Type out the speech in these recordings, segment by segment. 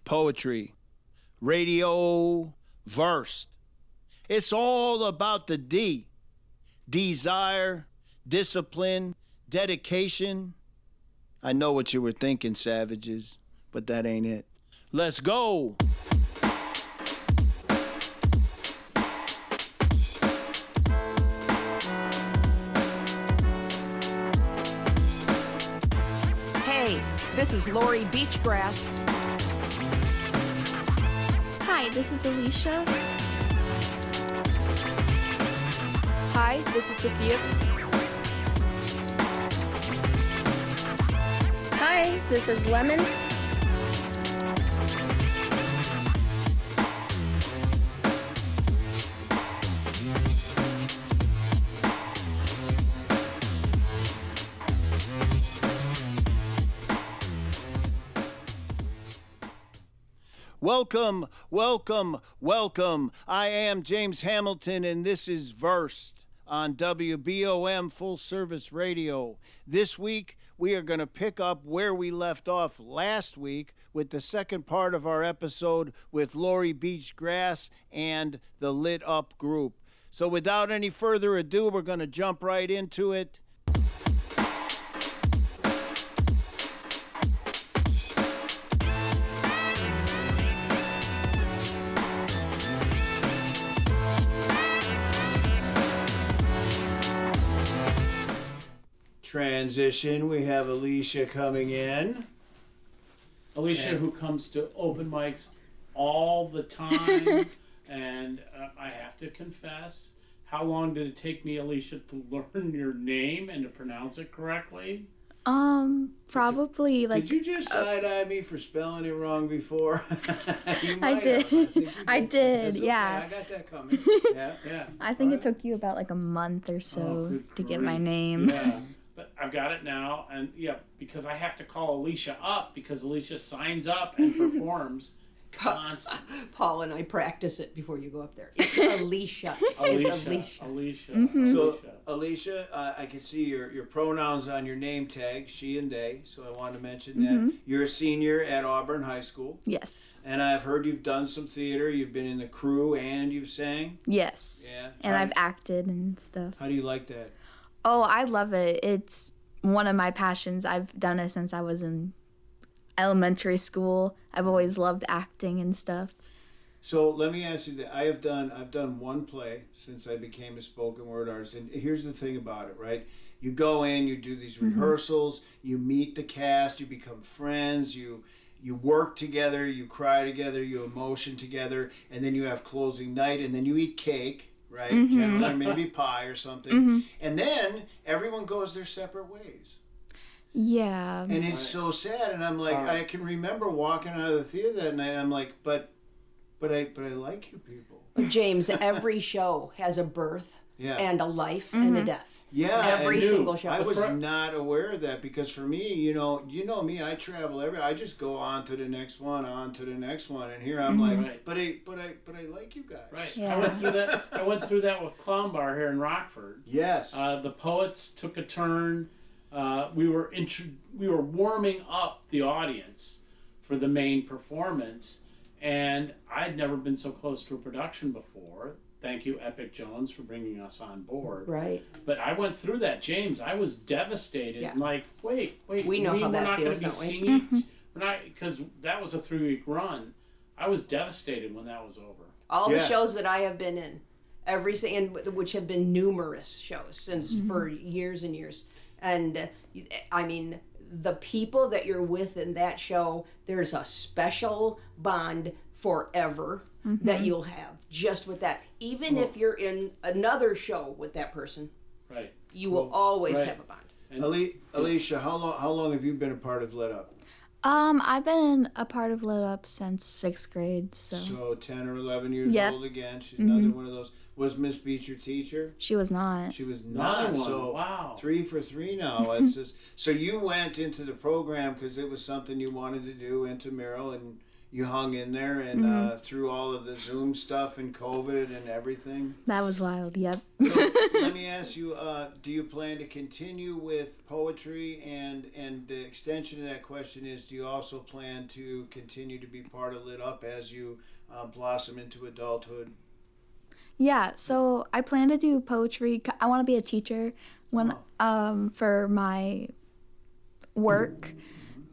poetry, radio, verse. It's all about the D. Desire, discipline, dedication. I know what you were thinking, savages, but that ain't it. Let's go! Hey, this is Lori Beachgrass. Hi, this is Alicia. Hi, this is Sophia. Hi, this is Lemon. Welcome, welcome, welcome. I am James Hamilton, and this is Versed on WBOM Full Service Radio. This week, we are going to pick up where we left off last week with the second part of our episode with Lori Beachgrass and the Lit Up Group. So without any further ado, we're going to jump right into it. Transition, we have Alicia coming in. Alicia, who comes to open mics all the time, and I have to confess, how long did it take me, Alicia, to learn your name and to pronounce it correctly? Probably Did you just side-eye me for spelling it wrong before? I did. I did, okay. yeah. I got that coming. Yeah. I think it took you about like a month or so good to get grief. my name. Yeah, but I've got it now, and yeah, because I have to call Alicia up because Alicia signs up and performs constantly. Paul and I practice it before you go up there. It's Alicia. It's Alicia. Alicia. Alicia, I can see your pronouns on your name tag, she and they, so I wanted to mention that. You're a senior at Auburn High School. Yes. And I've heard you've done some theater, you've been in the crew, and you've sang. Yes. Yeah. And I've acted and stuff. How do you like that? Oh, I love it. It's one of my passions. I've done it since I was in elementary school. I've always loved acting and stuff. So let me ask you that. I've done one play since I became a spoken word artist, and here's the thing about it, right? You go in, you do these rehearsals, you meet the cast, you become friends, you work together, you cry together, you emotion together, and then you have closing night, and then you eat cake, right? Generally, maybe pie or something, and then everyone goes their separate ways. Yeah. And it's so sad, and I'm like, I can remember walking out of the theater that night, and I'm like, but I like you people. James, every show has a birth and a life and a death. Yeah, every single show. I was not aware of that because for me, you know me. I travel I just go on to the next one, and here I'm like, but I like you guys. Right. Yeah. I went through that with Clown Bar here in Rockford. Yes. The poets took a turn. We were warming up the audience for the main performance, and I'd never been so close to a production before. Thank you, Epic Jones, for bringing us on board. Right. But I went through that, James. I was devastated. Yeah. And like, wait. We know how that feels, we're not going to be singing. We're not, because that was a 3-week run. I was devastated when that was over. All the shows that I have been in, which have been numerous shows since for years and years. And I mean, the people that you're with in that show, there's a special bond forever that you'll have just with that. Even if you're in another show with that person, right? You will always have a bond. And Alicia, how long have you been a part of Lit Up? I've been a part of Lit Up since 6th grade, So 10 or 11 years old again. She's another one of those. Was Miss Beach your teacher? She was not. She was not. Another one. So Wow. 3 for 3 now. It's just so you went into the program because it was something you wanted to do, intramural, and you hung in there and through all of the Zoom stuff and COVID and everything. That was wild. Yep. So let me ask you: do you plan to continue with poetry? And the extension of that question is: do you also plan to continue to be part of Lit Up as you blossom into adulthood? Yeah, so I plan to do poetry. I want to be a teacher for my work.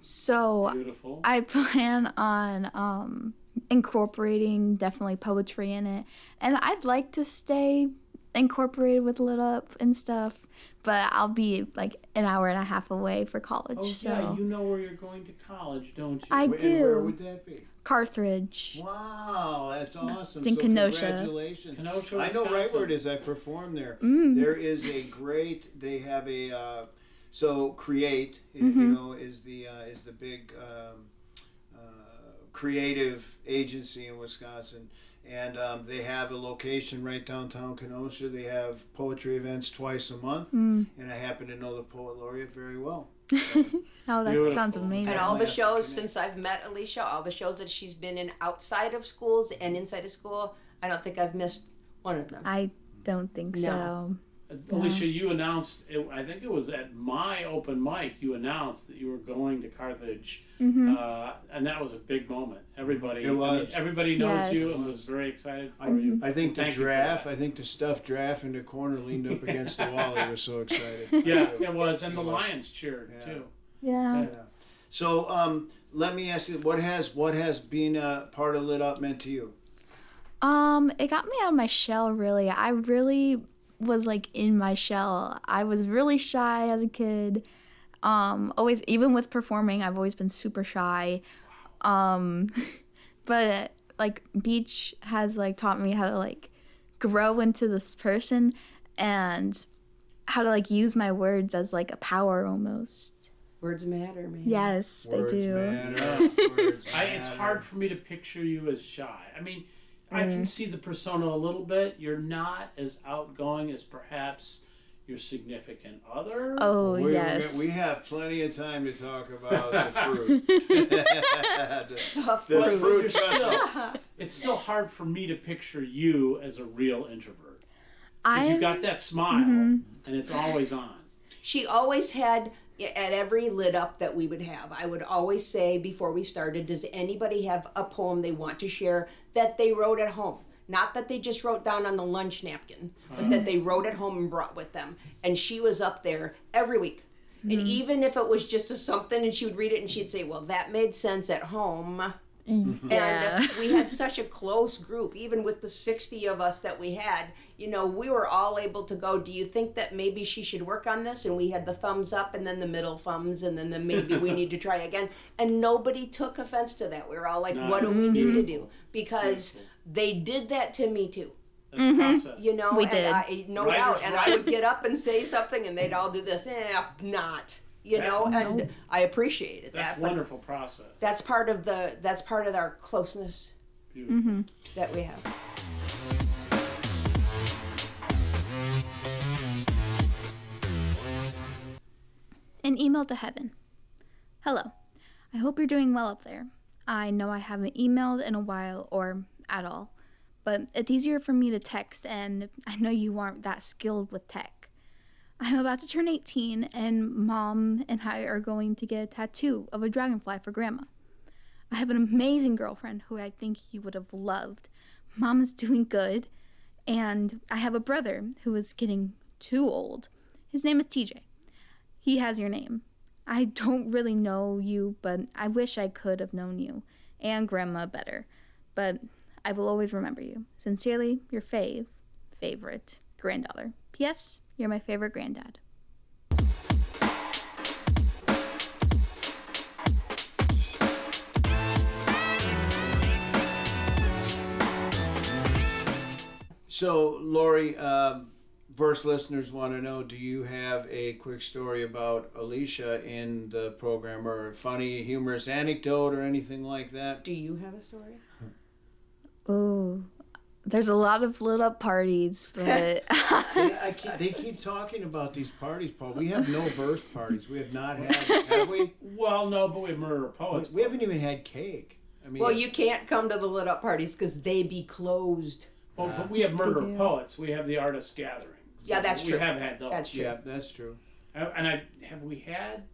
So Beautiful. I plan on incorporating definitely poetry in it. And I'd like to stay incorporated with Lit Up and stuff, but I'll be like an hour and a half away for college. Oh, so yeah, you know where you're going to college, don't you? I And where do. would that be? Carthage. Wow, that's awesome. It's in so Kenosha. Congratulations. Kenosha, I know right Wisconsin. where it is. I performed there. Mm. There is a great. They have a. So Create, Mm-hmm. you know, is the big creative agency in Wisconsin, and they have a location right downtown Kenosha. They have poetry events twice a month, Mm. and I happen to know the poet laureate very well. Oh, that Beautiful. sounds amazing. And all the Definitely have to shows connect. since I've met Alicia, all the shows that she's been in outside of schools and inside of school, I don't think I've missed one of them. I don't think No. so. Alicia, you announced, I think it was at my open mic, you announced that you were going to Carthage. Mm-hmm. And that was a big moment. Everybody, It was. I mean, everybody knows you Yes. and was very excited for I, you. I think the Thank you for giraffe, that. I think the stuffed giraffe in the corner leaned up against the wall. He was so excited. Yeah, it was. And the It was. Lions cheered, Yeah. too. Yeah. Yeah. So let me ask you, what has being a part of Lit Up meant to you? It got me out of my shell, really. I really was like in my shell. I was really shy as a kid. Always, even with performing, I've always been super shy. But like beach has like taught me how to like grow into this person and how to like use my words as like a power almost. Words matter, man. Yes, Words they do. matter. Words It's matter. hard for me to picture you as shy. I mean, I Mm. can see the persona a little bit. You're not as outgoing as perhaps your significant other. Oh, We yes. have plenty of time to talk about the fruit. the But fruit. you're still, it's still hard for me to picture you as a real introvert. Because you I'm got that smile, Mm-hmm. and it's always on. She always had, at every Lit Up that we would have, I would always say before we started, does anybody have a poem they want to share that they wrote at home? Not that they just wrote down on the lunch napkin, but that they wrote at home and brought with them. And she was up there every week. And even if it was just a something and she would read it and she'd say, well, that made sense at home. Yeah. And we had such a close group, even with the 60 of us that we had, you know, we were all able to go, do you think that maybe she should work on this? And we had the thumbs up and then the middle thumbs and then the maybe we need to try again. And nobody took offense to that. We were all like, what do we need to do? Because they did that to me too. That's a process. You know, We and did. I, no Right doubt. is And right. I would get up and say something and they'd all do this, not. You know, Yeah. and I appreciated That's that. a But wonderful process. that's part of our closeness Beautiful. that we have. An email to heaven. Hello. I hope you're doing well up there. I know I haven't emailed in a while or at all, but it's easier for me to text, and I know you aren't that skilled with tech. I'm about to turn 18, and Mom and I are going to get a tattoo of a dragonfly for Grandma. I have an amazing girlfriend who I think you would have loved. Mom is doing good, and I have a brother who is getting too old. His name is TJ. He has your name. I don't really know you, but I wish I could have known you and Grandma better. But I will always remember you. Sincerely, your favorite granddaughter. P.S. You're my favorite granddad. So, Lori, Verse listeners want to know, do you have a quick story about Alicia in the program, or a funny, humorous anecdote or anything like that? Do you have a story? Oh, there's a lot of lit up parties, but They keep talking about these parties, Paul. We have no verse parties. We have not had we? Well, no, but we have Murder of Poets. We haven't even had cake. I mean, Well, you can't come to the lit up parties because they be closed. Well, but we have Murder do. of Poets. We have the Artist Gathering. So Yeah, that's we true. have had those. That's true. yeah, that's true. And have we had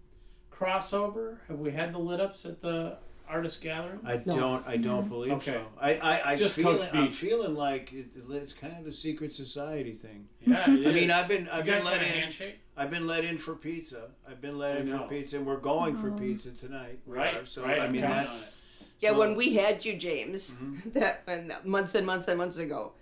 crossover? Have we had the lit ups at the Artist Gathering? I don't believe Okay. so. I Just feeling, Coach I'm Beach. feeling like it's kind of a secret society thing. Yeah, it I mean, is. I've been You let guys had a in. handshake? I've been let in for pizza. I've been let I in for know. pizza, and we're going for pizza tonight. We Right, are. So right, I I'm mean, counting that's Yeah, So- when we had you, James, Mm-hmm. that and months and months and months ago,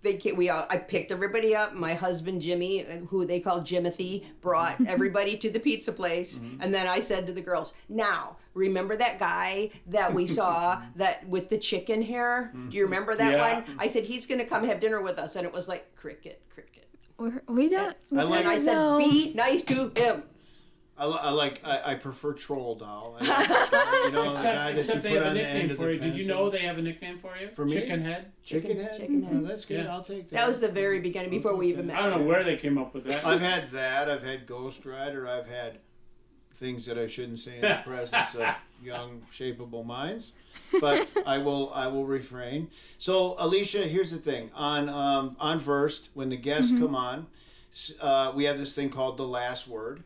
I picked everybody up. My husband Jimmy, who they call Jimothy, brought everybody to the pizza place, Mm-hmm. and then I said to the girls, "Now, remember that guy that we saw that with the chicken hair? Do you remember that Yeah. one?" I said he's going to come have dinner with us, and it was like cricket. We don't. I like- And I said, know. "Be nice to him." I prefer Troll Doll. I like, you know, the guy that Except you they put have a on the end nickname of for the you. Did you pencil. know they have a nickname for you? For me? Chicken Head? Chicken Head? Chicken Head. Oh, that's good. Yeah. I'll take that. That was the very beginning before we even met. I don't know where they came up with that. I've had that. I've had Ghost Rider. I've had things that I shouldn't say in the presence of young, shapeable minds. But I will refrain. So, Alicia, here's the thing. On Versed, when the guests come on, we have this thing called the last word.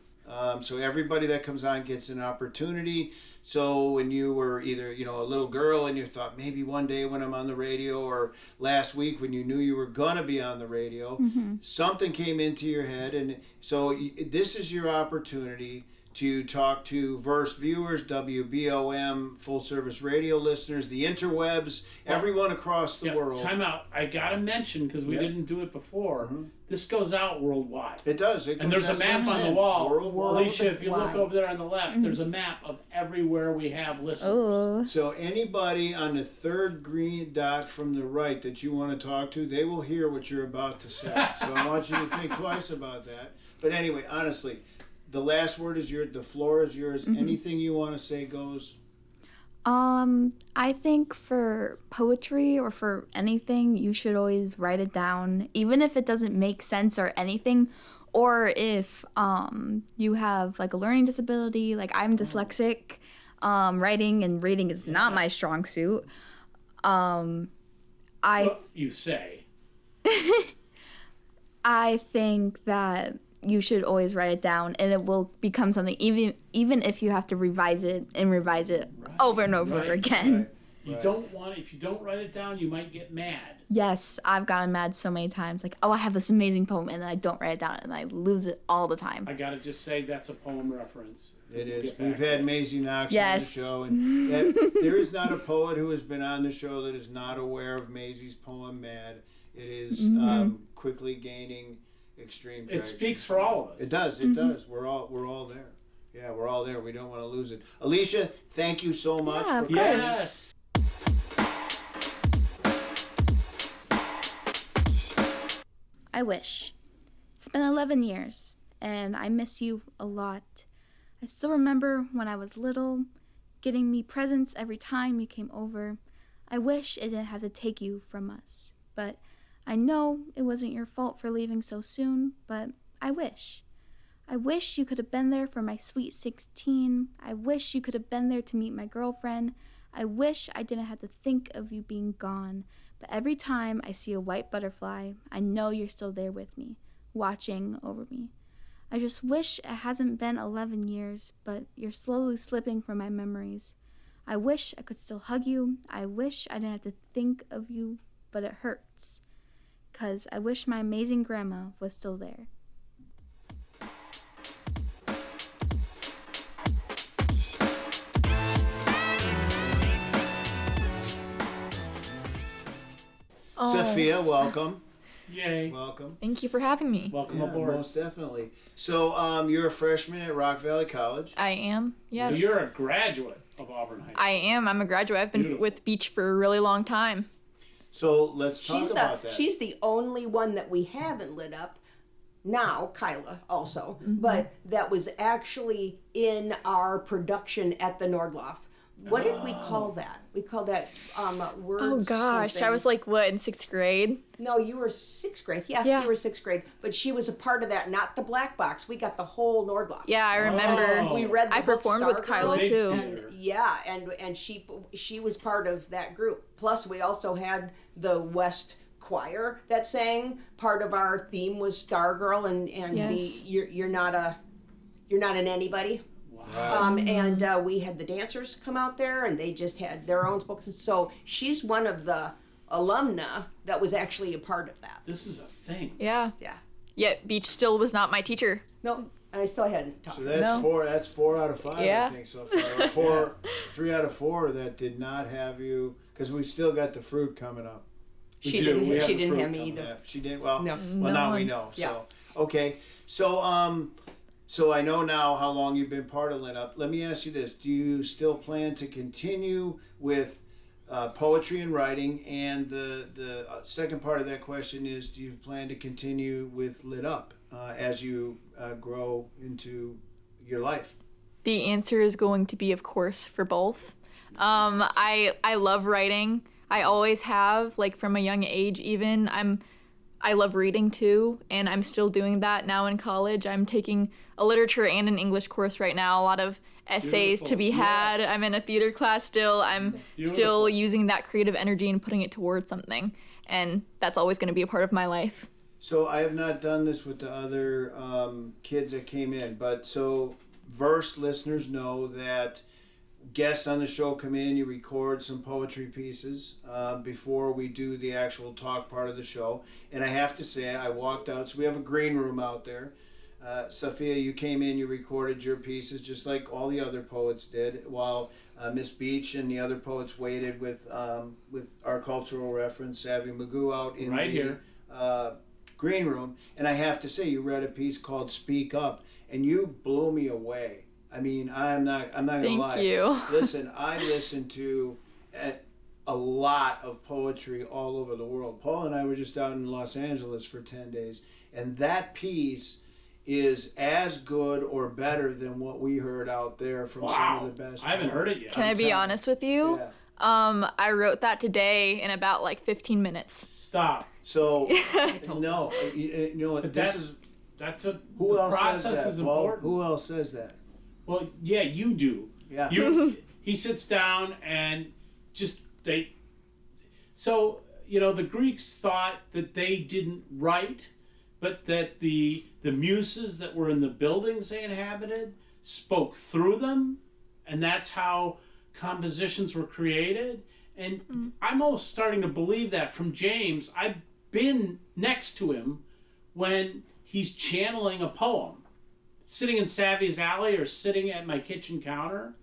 So everybody that comes on gets an opportunity. So when you were either, a little girl and you thought maybe one day when I'm on the radio, or last week when you knew you were going to be on the radio, something came into your head. And so this is your opportunity to talk to Versed viewers, WBOM, full service radio listeners, the interwebs, everyone across the world. Time out. I got to mention, because we Yep. didn't do it before, this goes out worldwide. It does. And there's a map on the wall. Worldwide. Alicia, if you look Worldwide. over there on the left, there's a map of everywhere we have listeners. Oh, So anybody on the third green dot from the right that you want to talk to, they will hear what you're about to say. So I want you to think twice about that. But anyway, honestly, the last word is yours. The floor is yours. Anything you want to say goes. I think for poetry or for anything, you should always write it down, even if it doesn't make sense or anything, or if you have like a learning disability, like I'm dyslexic, writing and reading is not my strong suit. Well, you say. I think that you should always write it down, and it will become something, even if you have to revise it over and over Right, again. You don't want, if you don't write it down, you might get mad. Yes, I've gotten mad so many times. Like, oh, I have this amazing poem, and then I don't write it down, and I lose it all the time. I gotta just say that's a poem reference. It We'll is. get back We've to had it. Maisie Knox Yes. on the show, and there is not a poet who has been on the show that is not aware of Maisie's poem "Mad." It is quickly gaining extreme traction. It speaks for all of us. It does. It does. We're all there. Yeah, we're all there. We don't want to lose it. Alicia, thank you so much Yeah, for of coming. course. Yes. I wish. It's been 11 years, and I miss you a lot. I still remember when I was little, getting me presents every time you came over. I wish it didn't have to take you from us, but I know it wasn't your fault for leaving so soon, but I wish. I wish you could have been there for my sweet 16. I wish you could have been there to meet my girlfriend. I wish I didn't have to think of you being gone, but every time I see a white butterfly, I know you're still there with me, watching over me. I just wish it hasn't been 11 years, but you're slowly slipping from my memories. I wish I could still hug you. I wish I didn't have to think of you, but it hurts. 'Cause I wish my amazing grandma was still there. Sophia, welcome. Yay. Welcome. Thank you for having me. Welcome Yeah, aboard. most definitely. So, you're a freshman at Rock Valley College. I am. So Yes. you're a graduate of Auburn High School. I am. I'm a graduate. I've been Beautiful. with Beach for a really long time. So let's talk She's about that. she's the only one that we haven't lit up now, Kyla also, but that was actually in our production at the Nordloff. what did we call that? We called that words. Oh gosh, something. I was like, what, in 6th grade? No, you were 6th grade. Yeah, Yeah. you were 6th grade. But she was a part of that, not the black box. We got the whole Nordloff. Yeah, I remember. Oh. We read the I book performed with Stargirl, Kyla Big too. theater. And yeah, and she was part of that group. Plus, we also had the West Choir that sang. Part of our theme was Stargirl, and Yes. you're not an anybody. Wow. And we had the dancers come out there, and they just had their own books. So she's one of the alumna that was actually a part of that. This is a thing. Yeah. Yeah. Yet Beach still was not my teacher. No, and I still hadn't talked. So that's No. four. That's 4 out of 5. Yeah. I think so far. 3 out of 4 that did not have you, because we still got the fruit coming up. We She do. didn't. We have She the didn't fruit have me coming either. up. She didn't. Well, No. well now we one. know. Yeah. So okay. So I know now how long you've been part of Lit Up. Let me ask you this: do you still plan to continue with poetry and writing? And the second part of that question is: do you plan to continue with Lit Up as you grow into your life? The answer is going to be, of course, for both. I love writing. I always have, like from a young age even. I love reading too, and I'm still doing that now in college. I'm taking a literature and an English course right now. A lot of essays to be Beautiful. had. Yes. I'm in a theater class still. I'm Beautiful. still using that creative energy and putting it towards something, and that's always going to be a part of my life. So I have not done this with the other kids that came in, but so Verse listeners know that guests on the show come in, you record some poetry pieces before we do the actual talk part of the show. And I have to say, I walked out, so we have a green room out there. Sophia, you came in, you recorded your pieces just like all the other poets did, while Miss Beach and the other poets waited with our cultural reference, Savvy Magoo, out in Right the here. green room. And I have to say, you read a piece called Speak Up, and you blew me away. I mean, I'm not gonna Thank lie. you. Listen, I listen to a lot of poetry all over the world. Paul and I were just out in Los Angeles for 10 days, and that piece is as good or better than what we heard out there from some Wow. of the best. I haven't heard poets. it yet. Can I be telling honest with you? Yeah. I wrote that today in about like 15 minutes. Stop. So, no, you know what? But This that's is a who the else process says that? is Paul? important. Who else says that? Well, yeah, you do. Yeah. He sits down and just they. So the Greeks thought that they didn't write, but that the muses that were in the buildings they inhabited spoke through them, and that's how compositions were created. And I'm almost starting to believe that from James. I've been next to him when he's channeling a poem, sitting in Savvy's alley or sitting at my kitchen counter.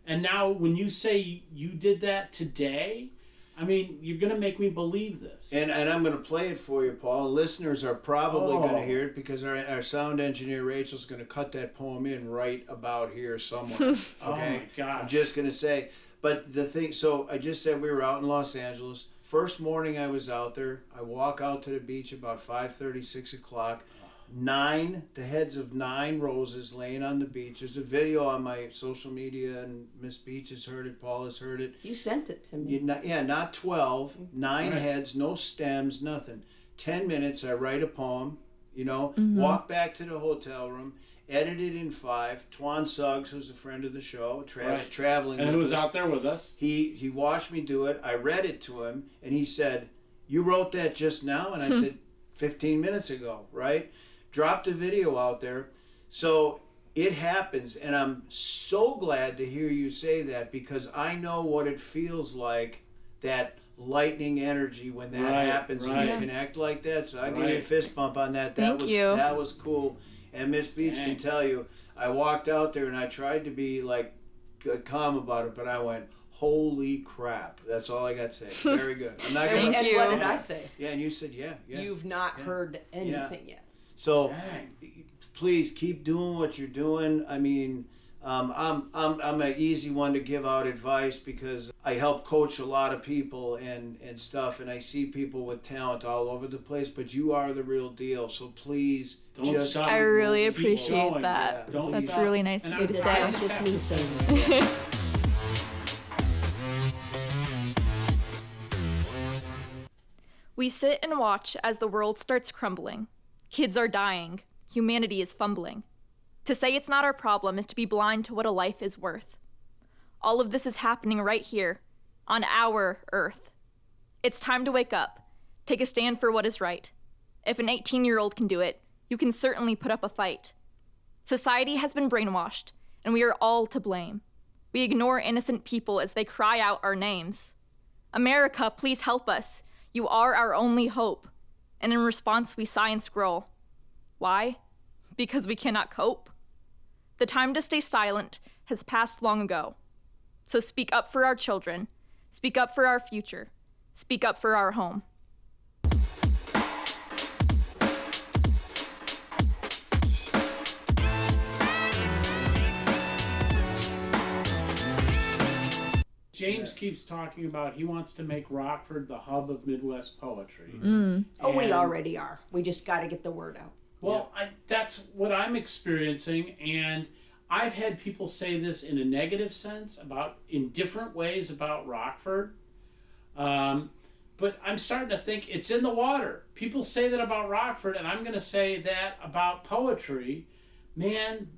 And now when you say you did that today, I mean, you're going to make me believe this. And I'm going to play it for you, Paul. Listeners are probably going to Oh. hear it because our sound engineer Rachel's going to cut that poem in right about here somewhere. Okay, Oh my gosh. I'm just going to say. But the thing, so I just said we were out in Los Angeles. First morning I was out there. I walk out to the beach about 5:30, 6 o'clock. The heads of 9 roses laying on the beach. There's a video on my social media, and Miss Beach has heard it. Paul has heard it. You sent it to me. Not 12, 9 Right. heads, no stems, nothing. 10 minutes, I write a poem, walk back to the hotel room, edit it in 5. Twan Suggs, who's a friend of the show, Right. traveling And with who was us. out there with us? He watched me do it. I read it to him, and he said, "You wrote that just now?" And I said, 15 minutes ago, right? Dropped a video out there. So it happens, and I'm so glad to hear you say that because I know what it feels like, that lightning energy when that Right, happens and right. you connect like that. So I give you a Right. fist bump on that. Thank you. That was cool. And Miss Beach can Dang. tell you, I walked out there and I tried to be like calm about it, but I went, holy crap. That's all I got to say. Very good. I'm not And, gonna, Thank and what you. did I say? yeah, and you said yeah. You've not heard anything yet. So Dang. please keep doing what you're doing. I mean, I'm an easy one to give out advice because I help coach a lot of people and stuff, and I see people with talent all over the place. But you are the real deal. So please, Don't just stop. keep I really moving appreciate going, that. yeah. Don't That's stop. really nice And of you I'm to It's say. not just me saying it. We sit and watch as the world starts crumbling. Kids are dying. Humanity is fumbling. To say it's not our problem is to be blind to what a life is worth. All of this is happening right here, on our Earth. It's time to wake up, take a stand for what is right. If an 18-year-old can do it, you can certainly put up a fight. Society has been brainwashed, and we are all to blame. We ignore innocent people as they cry out our names. America, please help us. You are our only hope. And in response, we sigh and scroll. Why? Because we cannot cope. The time to stay silent has passed long ago. So speak up for our children. Speak up for our future. Speak up for our home. James keeps talking about he wants to make Rockford the hub of Midwest poetry. Oh, we And- already are. We just got to get the word out. Well, that's what I'm experiencing, and I've had people say this in a negative sense in different ways about Rockford. But I'm starting to think it's in the water. People say that about Rockford, and I'm going to say that about poetry. Man,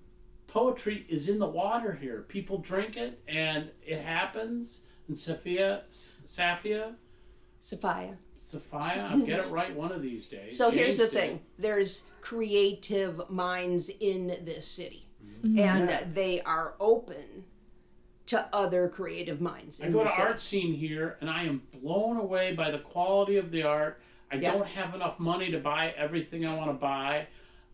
poetry is in the water here. People drink it, and it happens. And Sophia, I'll get it right one of these days. So here's the James did. thing. There's creative minds in this city. And they are open to other creative minds. I in go the to city. art scene here, and I am blown away by the quality of the art. I Yeah. don't have enough money to buy everything I want to buy.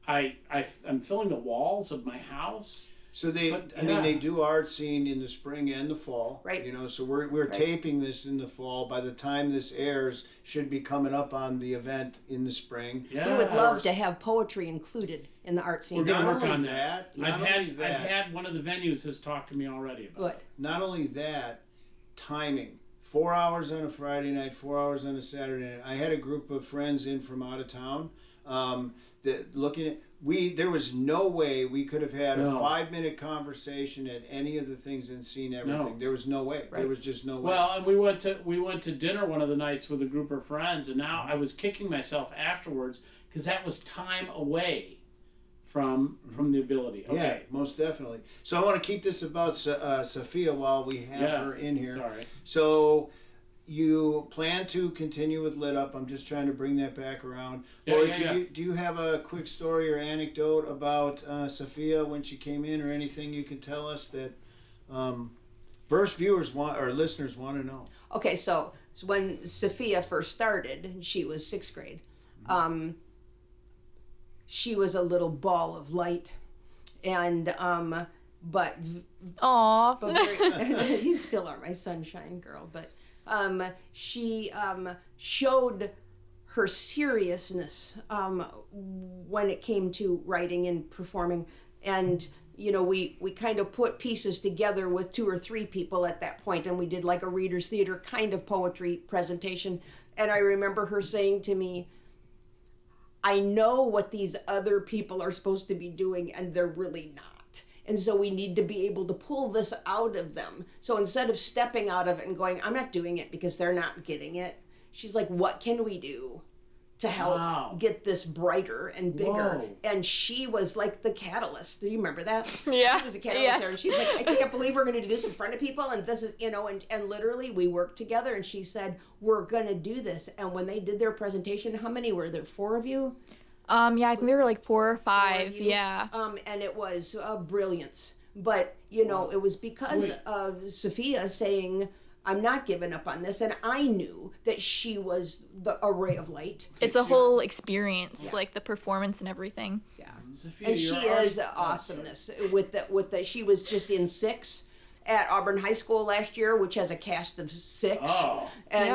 I'm filling the walls of my house. So they, But, I mean, yeah. they do art scene in the spring and the fall, Right. You know, so we're taping this in the fall. By the time this airs, should be coming up on the event in the spring. Yeah. We would love to have poetry included in the art scene. We're gonna Not work only on that, that. not only I've that. had one of the venues has talked to me already about Good. it. Not only that, timing. 4 hours on a Friday night, 4 hours on a Saturday night. I had a group of friends in from out of town. That looking at there was no way we could have had a No. 5-minute conversation at any of the things and seen everything. No. There was no way. There Right. was just no way. Well, and we went to dinner one of the nights with a group of friends, and now I was kicking myself afterwards because that was time away from the ability. Yeah, Okay. most definitely. So I want to keep this about Sophia while we have Yeah. her in here. Sorry. So you plan to continue with Lit Up. I'm just trying to bring that back around. Yeah, Or yeah, yeah. do you have a quick story or anecdote about Sophia when she came in, or anything you can tell us that first viewers want or listeners want to know? Okay, so when Sophia first started, she was 6th grade. She was a little ball of light, and but Aww. very, you still are my sunshine girl. But she showed her seriousness when it came to writing and performing, and you know we kind of put pieces together with 2 or 3 people at that point, and we did like a readers theater kind of poetry presentation. And I remember her saying to me, I know what these other people are supposed to be doing, and they're really not. And so we need to be able to pull this out of them. So instead of stepping out of it and going, I'm not doing it because they're not getting it, she's like, what can we do to help Wow. get this brighter and bigger? Whoa. And she was like the catalyst. Do you remember that? Yeah. She was a catalyst Yes. there. And she's like, I can't believe we're going to do this in front of people. And this is, you know, and literally we worked together, and she said, we're going to do this. And when they did their presentation, how many were there? 4 of you? Yeah, I think there were like 4 or 5. you. Yeah. And it was brilliance. But, you know, it was because Wait. of Sophia saying, I'm not giving up on this. And I knew that she was a ray of light. It's a whole experience, like the performance and everything. Yeah. Sophia, And she you're already- is awesomeness with the she was just in 6 at Auburn High School last year, which has a cast of 6. Oh. And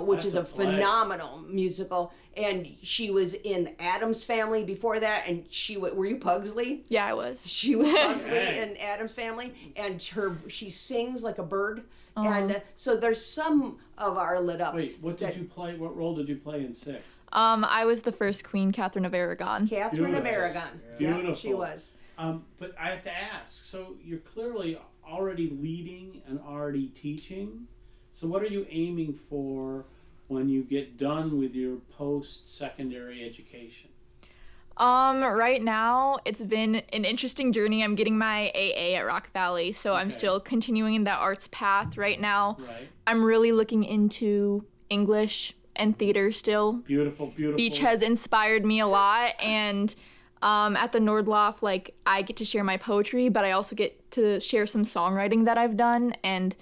which That's is a a play. phenomenal musical. And she was in Addams Family before that, and were you Pugsley? Yeah, I was. She was Pugsley Hey. in Addams Family, and she sings like a bird. And so there's some of our lit ups. Wait, what did you play? What role did you play in 6? I was the first Queen, Catherine of Aragon. Catherine of Beautiful. Aragon. Beautiful. Yeah, she was. But I have to ask. So you're clearly already leading and already teaching. So what are you aiming for when you get done with your post-secondary education? Right now it's been an interesting journey. I'm getting my AA at Rock Valley, so I'm Okay. still continuing in that arts path right now. Right. I'm really looking into English and theater still. Beautiful, beautiful. Beach has inspired me a lot, and at the Nordloff, like, I get to share my poetry, but I also get to share some songwriting that I've done, and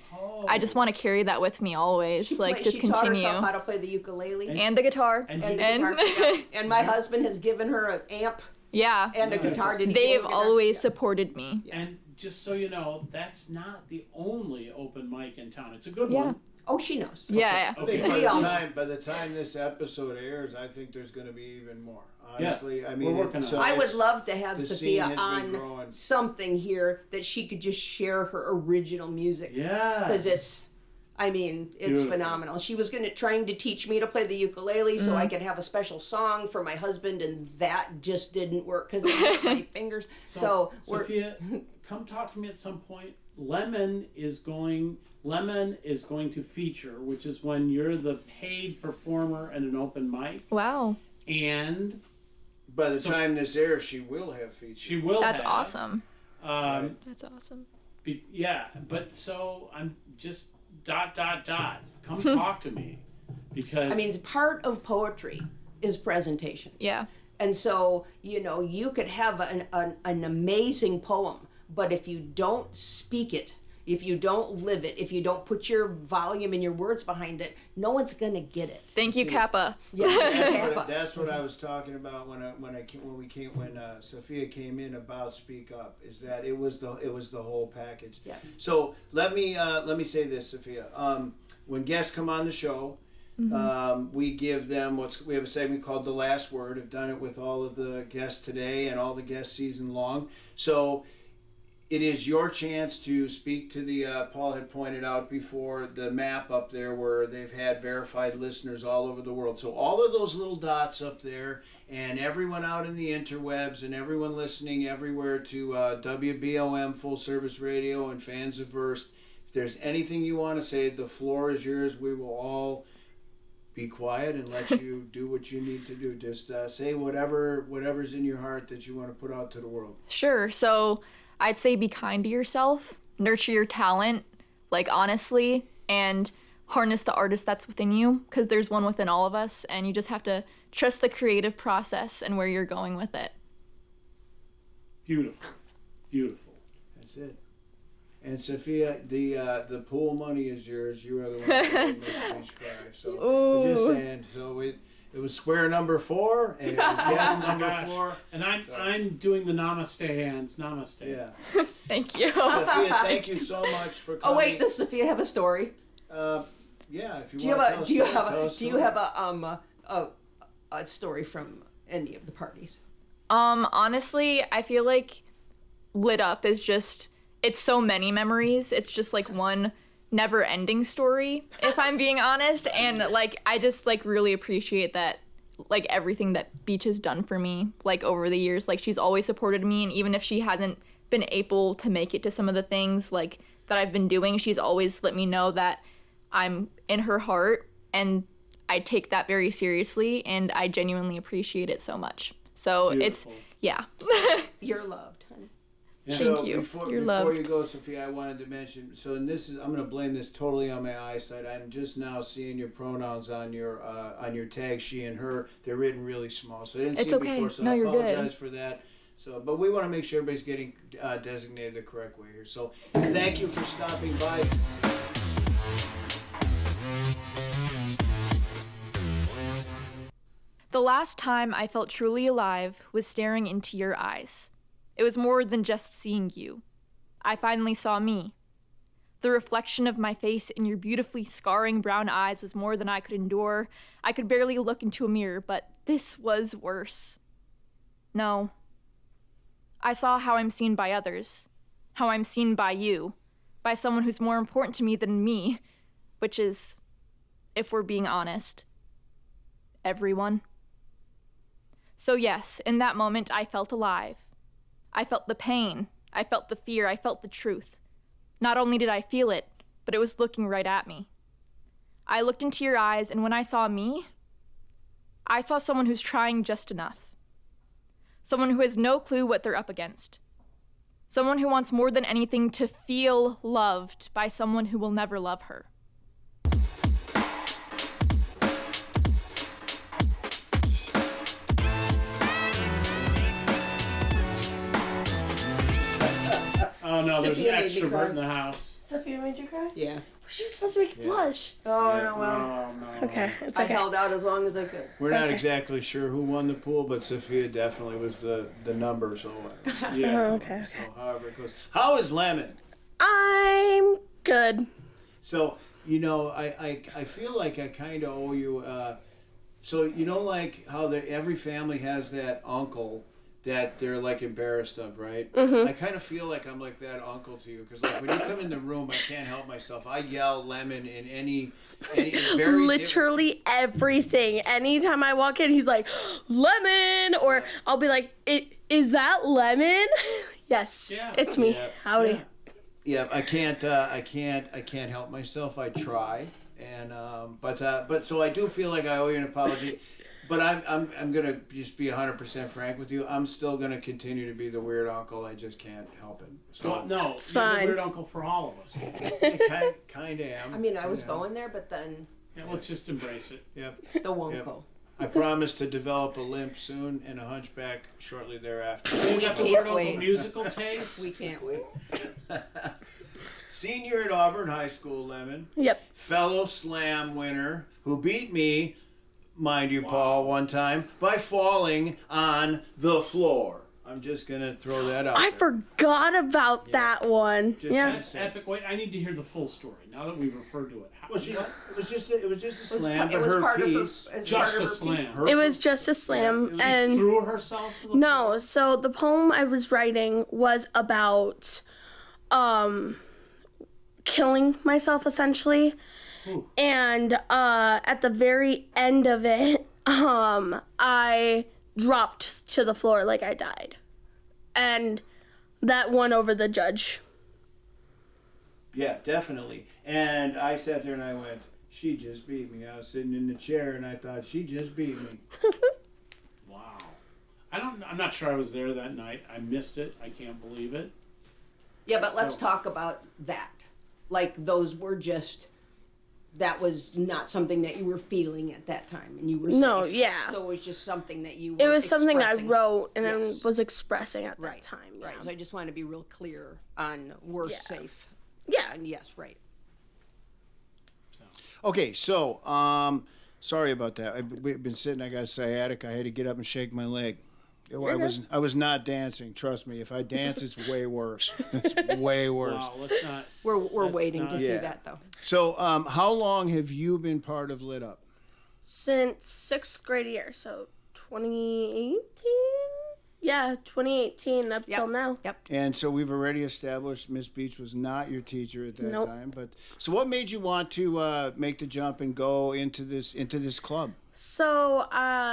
I just want to carry that with me always, just she taught continue. herself how to play the ukulele And the guitar. And and the and- guitar. Yeah. And my husband has given her an amp Yeah. and a guitar. Did he They've give her a guitar? always Yeah. supported me. And just so you know, that's not the only open mic in town. It's a good Yeah. one. Oh, she knows. Yeah. I think Okay. by the time this episode airs, I think there's going to be even more. Honestly, I mean, we're working on it. I would love to have the Sophia scene has been on growing. something here that she could just share her original music. Yeah. Because it's Beautiful. phenomenal. She was trying to teach me to play the ukulele so I could have a special song for my husband, and that just didn't work because of my fingers. So we're Sophia, come talk to me at some point. Lemon is going to feature, which is when you're the paid performer at an open mic, Wow. and By the time this airs, she will have featured. she will. That's have, awesome. That's awesome. yeah, but so I'm just ... Come talk to me, because I mean, part of poetry is presentation. Yeah. And so, you could have an amazing poem, but if you don't speak it, if you don't live it, if you don't put your volume and your words behind it, no one's going to get it. Thank you, Kappa. Yeah, That's what I was talking about when Sophia came in about Speak Up. Is that it was the whole package. Yeah. So let me say this, Sophia. When guests come on the show, we give them we have a segment called The Last Word. I've done it with all of the guests today and all the guests season long. So it is your chance to speak to the, Paul had pointed out before, the map up there where they've had verified listeners all over the world. So all of those little dots up there, and everyone out in the interwebs, and everyone listening everywhere to WBOM Full Service Radio and fans of Verse, if there's anything you want to say, the floor is yours. We will all be quiet and let you do what you need to do. Just say whatever's in your heart that you want to put out to the world. Sure. So I'd say be kind to yourself, nurture your talent, honestly, and harness the artist that's within you, because there's one within all of us, and you just have to trust the creative process and where you're going with it. beautiful, beautiful. That's it. And Sophia, the pool money is yours. You are the one that made Miss Beach cry. So I'm just saying. So it was square number 4, and it was guest number Gosh. 4. And I'm doing the namaste hands. Namaste. Yeah. Thank you. Sophia, thank you so much for coming. Oh wait, does Sophia have a story? Yeah, if you Do you want have to tell us. do you have a story from any of the parties? Honestly, I feel like Lit Up is just, it's so many memories. It's just one never-ending story, if I'm being honest. And I just really appreciate that, everything that Beach has done for me, over the years. She's always supported me, and even if she hasn't been able to make it to some of the things that I've been doing, she's always let me know that I'm in her heart, and I take that very seriously, and I genuinely appreciate it so much. So Beautiful. yeah. You're loved, honey. Thank you. Before You're you loved. go, Sophia, I wanted to mention. So, and I'm going to blame this totally on my eyesight. I'm just now seeing your pronouns on your tag, she and her. They're written really small, so I didn't It's see okay. before. So No, I you're good. apologize for that. So, but we want to make sure everybody's getting designated the correct way here. So, thank you for stopping by. The last time I felt truly alive was staring into your eyes. It was more than just seeing you. I finally saw me. The reflection of my face in your beautifully scarring brown eyes was more than I could endure. I could barely look into a mirror, but this was worse. No. I saw how I'm seen by others, how I'm seen by you, by someone who's more important to me than me, which is, if we're being honest, everyone. So yes, in that moment I felt alive. I felt the pain, I felt the fear, I felt the truth. Not only did I feel it, but it was looking right at me. I looked into your eyes, and when I saw me, I saw someone who's trying just enough. Someone who has no clue what they're up against. Someone who wants more than anything to feel loved by someone who will never love her. Oh no, there's an Sophia made me cry. extrovert in the house. Sophia made you cry? Yeah. She was supposed to make you blush. Oh, Yeah. no, well. Oh no. Okay, it's I okay. held out as long as I could. We're not Okay. exactly sure who won the pool, but Sophia definitely was the number. So, Yeah. Oh, okay. so however it goes. How is Lemon? I'm good. So I feel like I kind of owe you. So like how every family has that uncle that they're like embarrassed of, right? I kind of feel like I'm like that uncle to you because like when you come in the room, I can't help myself. I yell Lemon in any very Literally everything. Anytime I walk in, he's like, Lemon! Or I'll be like, is that Lemon? Yes, Yeah. it's me. Yeah. Howdy. Yeah, I can't help myself. I try, and but so I do feel like I owe you an apology. But I'm gonna just be 100% frank with you. I'm still gonna continue to be the weird uncle. I just can't help it. So No, It's you're fine. the weird uncle for all of us. I kind of am. I mean, I was going there, but then Yeah, let's just embrace it. Yep. the Wonko. I promise to develop a limp soon and a hunchback shortly thereafter. You got the can't weird uncle wait. musical taste. We can't wait. Senior at Auburn High School, Lemon. Yep. Fellow slam winner who beat me, mind you, Paul, one time by falling on the floor. I'm just gonna throw that out. I there. forgot about that one. Just Yeah. that's it. Epic. Wait, I need to hear the full story now that we've referred to it. How, Well, it was just a It was, slam, it but was her part piece. of her. As just part a of her slam. her- It was just a slam. was and threw herself to the no, so the poem I was writing was about killing myself essentially. Ooh. And at the very end of it, I dropped to the floor like I died. And that won over the judge. Yeah, definitely. And I sat there and I went, she just beat me. I was sitting in the chair and I thought, she just beat me. Wow. I'm not sure I was there that night. I missed it. I can't believe it. Yeah, but let's talk about that. Like those were just. That was not something that you were feeling at that time, and you were No, safe. yeah. So it was just something that you. It were was something I expressing. wrote and Yes. I was expressing at that Right. time. Yeah. Right. So I just want to be real clear on we're Yeah. safe. Yeah. And yes, right. Okay, so, sorry about that. We've been sitting, I got sciatica. I had to get up and shake my leg. I was not dancing. Trust me. If I dance, it's way worse. It's way worse. Wow. Let's not. We're That's waiting not- to see Yeah. that though. So, how long have you been part of Lit Up? Since 6th grade year, so 2018? Yeah, 2018 up till now. Yep. And so we've already established Miss Beach was not your teacher at that Nope. time. But so, what made you want to make the jump and go into this club? So,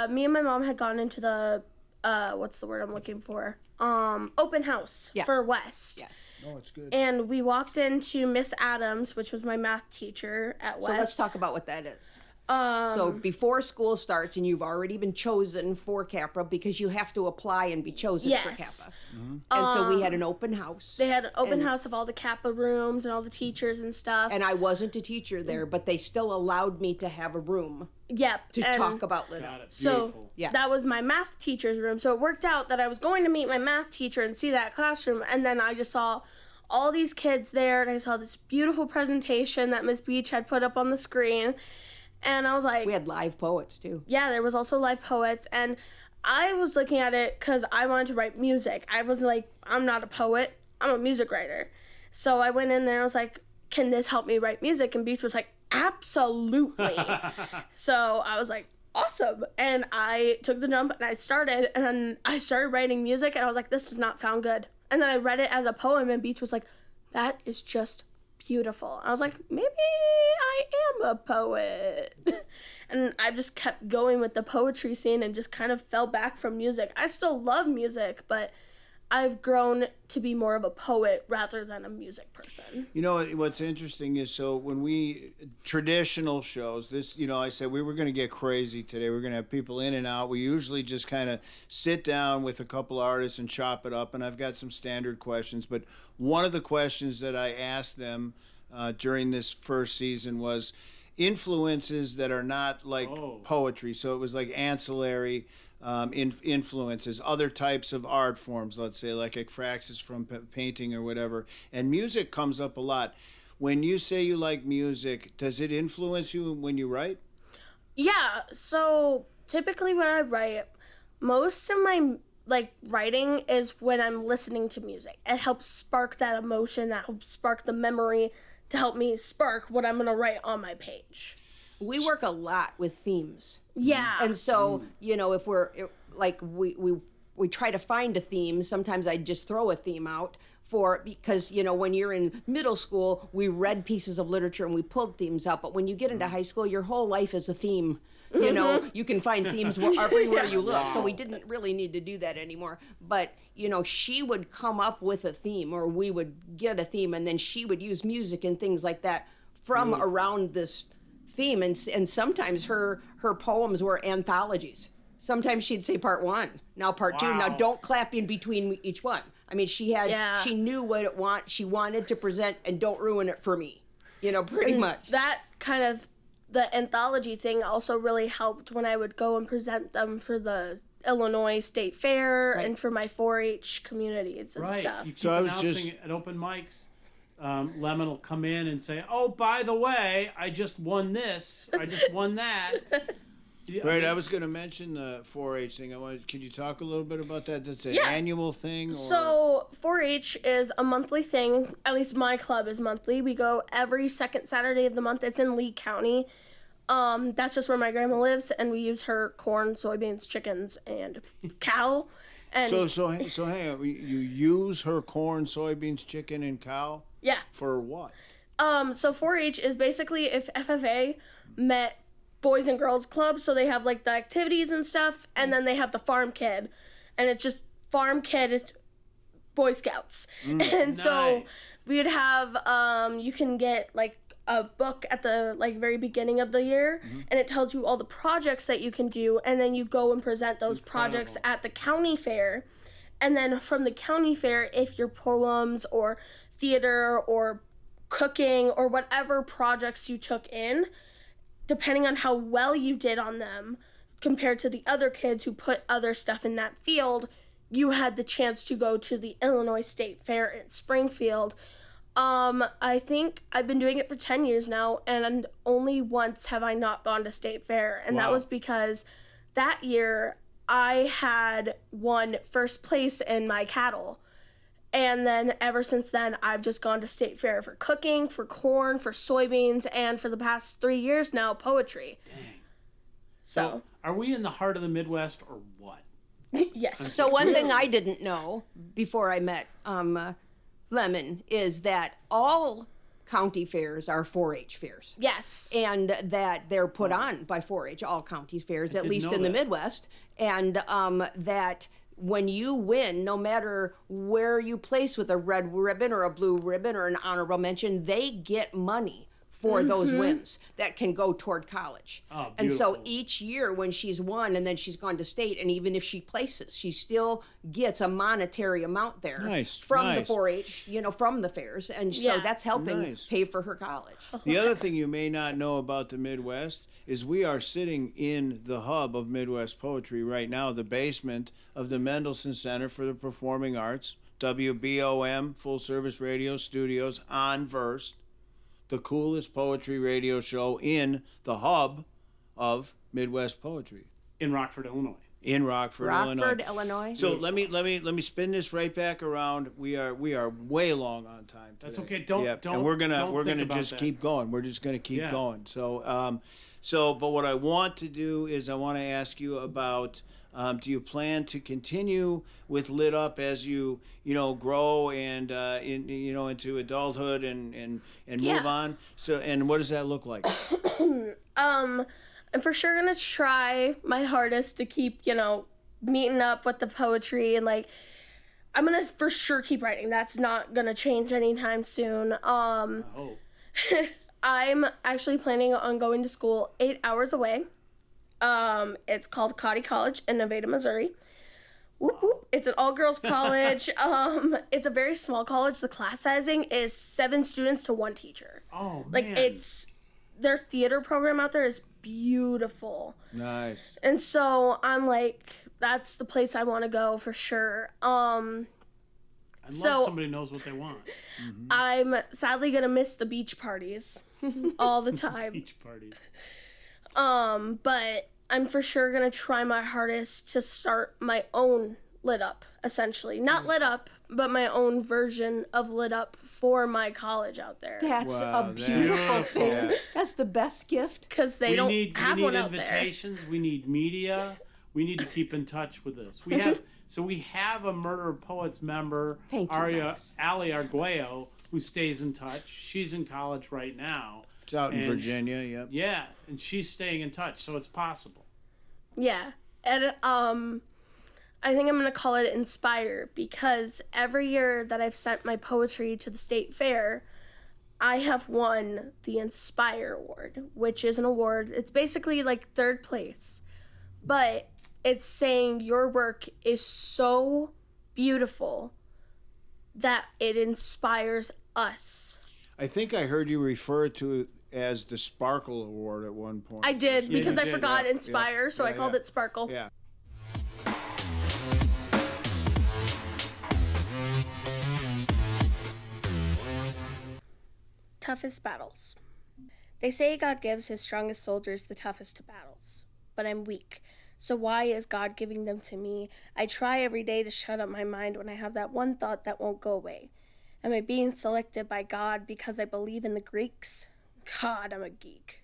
me and my mom had gone into the, what's the word I'm looking for? Open house Yeah. for West. Yes. Oh, it's good. And we walked into Miss Adams, which was my math teacher at West. So let's talk about what that is. Um, So before school starts and you've already been chosen for Capra because you have to apply and be chosen for Yes. Kappa. And so we had an open house. They had an open and- house of all the Kappa rooms and all the teachers and stuff. And I wasn't a teacher there, but they still allowed me to have a room yep. to and talk about Lit Got Up. it. So Beautiful. Yeah. that was my math teacher's room. So it worked out that I was going to meet my math teacher and see that classroom. And then I just saw all these kids there and I saw this beautiful presentation that Miss Beach had put up on the screen. And I was like, We had live poets too. yeah, there was also live poets. And I was looking at it because I wanted to write music. I was like, I'm not a poet, I'm a music writer. So I went in there and I was like, can this help me write music? And Beach was like, absolutely. So I was like, awesome. And I took the jump and I started writing music and I was like, this does not sound good. And then I read it as a poem and Beach was like, that is just beautiful. I was like, maybe I am a poet. And I just kept going with the poetry scene and just kind of fell back from music. I still love music, but I've grown to be more of a poet rather than a music person. You know what's interesting is, so when we traditional shows, this, I said we were going to get crazy today. We're going to have people in and out. We usually just kind of sit down with a couple artists and chop it up. And I've got some standard questions, but one of the questions that I asked them during this first season was influences that are not like poetry. So it was like ancillary influences, other types of art forms, let's say like ekphrasis from painting or whatever. And music comes up a lot. When you say you like music, does it influence you when you write? Yeah, so typically when I write, most of my writing is when I'm listening to music. It helps spark that emotion, that helps spark the memory to help me spark what I'm going to write on my page. We work a lot with themes. Yeah. And so, if we're like we try to find a theme, sometimes I just throw a theme out because when you're in middle school, we read pieces of literature and we pulled themes out, but when you get into high school, your whole life is a theme. You can find themes everywhere you look. So we didn't really need to do that anymore. But, she would come up with a theme, or we would get a theme, and then she would use music and things like that from around this theme. And sometimes her poems were anthologies. Sometimes she'd say part 1, now part 2. Now don't clap in between each one. I mean, she knew what she wanted to present, and don't ruin it for me. Pretty much. That kind of, the anthology thing also really helped when I would go and present them for the Illinois State Fair and for my 4-H communities and stuff. You keep announcing at open mics. Lemon will come in and say, "Oh, by the way, I just won this. I just won that." Right, I was going to mention the 4-H thing. Could you talk a little bit about that? That's an annual thing? Or? So 4-H is a monthly thing. At least my club is monthly. We go every second Saturday of the month. It's in Lee County. That's just where my grandma lives, and we use her corn, soybeans, chickens, and cow. And so hang on. You use her corn, soybeans, chicken, and cow? Yeah. For what? So 4-H is basically if FFA met Boys and Girls Club, so they have the activities and stuff, and then they have the farm kid, and it's just farm kid Boy Scouts. And so we would have you can get a book at the very beginning of the year, and it tells you all the projects that you can do, and then you go and present those projects at the county fair. And then from the county fair, if your poems or theater or cooking or whatever projects you took in, depending on how well you did on them compared to the other kids who put other stuff in that field, you had the chance to go to the Illinois State Fair in Springfield. I think I've been doing it for 10 years now, and only once have I not gone to State Fair, and that was because that year I had won first place in my cattle. And then ever since then, I've just gone to State Fair for cooking, for corn, for soybeans, and for the past 3 years now, poetry. Dang. So are we in the heart of the Midwest or what? yes. So one thing I didn't know before I met Lemon is that all county fairs are 4-H fairs. Yes. And that they're put on by 4-H, all county fairs, at least in the Midwest. And that when you win, no matter where you place with a red ribbon or a blue ribbon or an honorable mention, they get money for those wins that can go toward college. Oh, and so beautiful. each year when she's won and then she's gone to state, and even if she places, she still gets a monetary amount there from the 4-H, from the fairs. And so that's helping pay for her college. The other thing you may not know about the Midwest is we are sitting in the hub of Midwest poetry right now, the basement of the Mendelssohn Center for the Performing Arts, WBOM, full service radio studios on Verse, the coolest poetry radio show in the hub of Midwest poetry. In Rockford, Illinois. In Rockford, Illinois. So let me spin this right back around. We are way long on time today. That's okay. Don't. And we're gonna think just about keep going. We're just gonna keep going. So but what I want to do is I want to ask you about. Do you plan to continue with Lit Up as you grow and into adulthood and move on? So, and what does that look like? I'm for sure gonna try my hardest to keep meeting up with the poetry, and I'm gonna for sure keep writing. That's not gonna change anytime soon. I hope. I'm actually planning on going to school 8 hours away. It's called Cotty College in Nevada, Missouri. Whoop, whoop. It's an all-girls college. It's a very small college. The class sizing is 7 students to 1 teacher. Oh, Like, man. it's their theater program out there is beautiful. Nice. And so I'm like, that's the place I want to go for sure. I love so- somebody knows what they want. I'm sadly gonna miss the beach parties all the time. Beach parties. But I'm for sure gonna try my hardest to start my own Lit Up, essentially. Not Lit Up, but my own version of Lit Up for my college out there. That's Wow, a beautiful beautiful. thing. Yeah. That's the best gift. Because they don't have we one need out there. invitations. We need media. We need to keep in touch with this. We have a Murder of Poets member, Thank you, Max. Ali Arguello, who stays in touch. She's in college right now. It's out in And- Virginia. Yep. Yeah, and she's staying in touch, so it's possible. Yeah. And I think I'm gonna call it Inspire because every year that I've sent my poetry to the state fair, I have won the Inspire Award, which is an award. It's basically like 3rd place, but it's saying your work is so beautiful that it inspires us. I think I heard you refer to it as the Sparkle Award at one point. I did because you I did, forgot yeah, Inspire, so I yeah, called yeah. it Sparkle. Yeah. Toughest battles. They say God gives his strongest soldiers the toughest of battles, but I'm weak. So why is God giving them to me? I try every day to shut up my mind when I have that one thought that won't go away. Am I being selected by God because I believe in the Greeks? God, I'm a geek.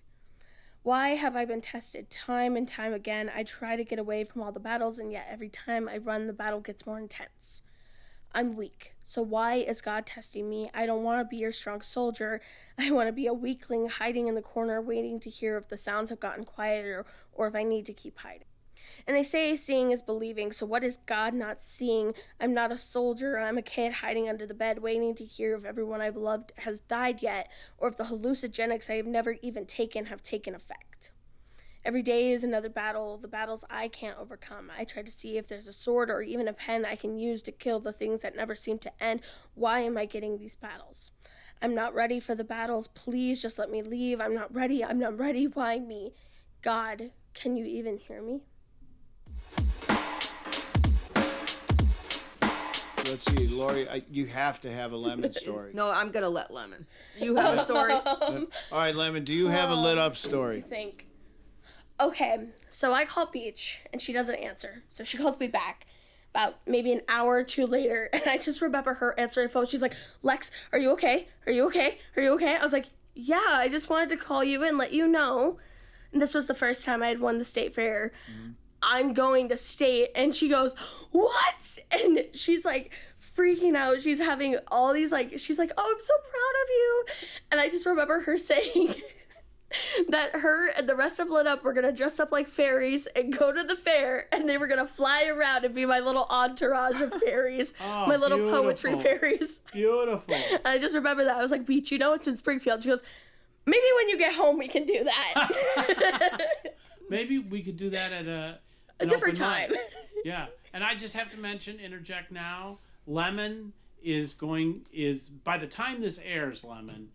Why have I been tested time and time again? I try to get away from all the battles, and yet every time I run, the battle gets more intense. I'm weak. So why is God testing me? I don't want to be your strong soldier. I want to be a weakling hiding in the corner waiting to hear if the sounds have gotten quieter or if I need to keep hiding. And they say seeing is believing, so what is God not seeing? I'm not a soldier. I'm a kid hiding under the bed waiting to hear if everyone I've loved has died yet or if the hallucinogenics I have never even taken have taken effect. Every day is another battle, the battles I can't overcome. I try to see if there's a sword or even a pen I can use to kill the things that never seem to end. Why am I getting these battles? I'm not ready for the battles. Please just let me leave. I'm not ready. I'm not ready. Why me? God, can you even hear me? Let's see, Lori. You have to have a Lemon story. No, I'm gonna let Lemon. You have a story. All right, Lemon. Do you have a lit up story? Think. Okay, so I call Beach and she doesn't answer. So she calls me back about maybe an hour or 2 later, and I just remember her answering the phone. She's like, Lex, are you okay? Are you okay? Are you okay? I was like, yeah, I just wanted to call you and let you know. And this was the first time I had won the state fair. I'm going to state. And she goes, what? And she's like freaking out. She's having all these she's like, oh, I'm so proud of you. And I just remember her saying that her and the rest of Lit Up were gonna dress up like fairies and go to the fair, and they were gonna fly around and be my little entourage of fairies, Oh, my little beautiful. poetry fairies. Beautiful. And I just remember that. I was like, Beach, you know it's in Springfield. She goes, maybe when you get home we can do that. Maybe we could do that at A different open time. mic. Yeah, and I just have to interject now. Lemon is by the time this airs, Lemon,